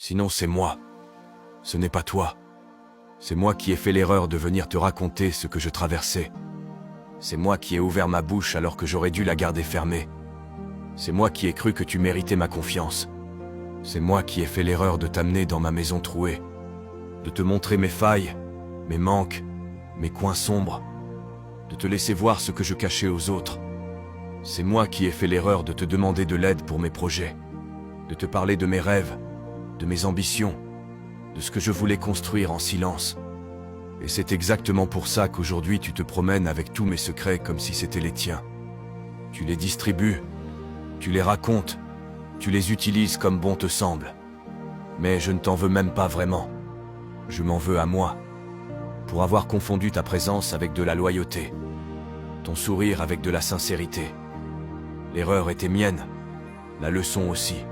Sinon c'est moi. Ce n'est pas toi. C'est moi qui ai fait l'erreur de venir te raconter ce que je traversais. C'est moi qui ai ouvert ma bouche alors que j'aurais dû la garder fermée. C'est moi qui ai cru que tu méritais ma confiance. C'est moi qui ai fait l'erreur de t'amener dans ma maison trouée, de te montrer mes failles, mes manques, mes coins sombres, de te laisser voir ce que je cachais aux autres. C'est moi qui ai fait l'erreur de te demander de l'aide pour mes projets, de te parler de mes rêves, de mes ambitions, de ce que je voulais construire en silence. Et c'est exactement pour ça qu'aujourd'hui tu te promènes avec tous mes secrets comme si c'était les tiens. Tu les distribues, tu les racontes, tu les utilises comme bon te semble. Mais je ne t'en veux même pas vraiment. Je m'en veux à moi, pour avoir confondu ta présence avec de la loyauté, ton sourire avec de la sincérité. L'erreur était mienne, la leçon aussi.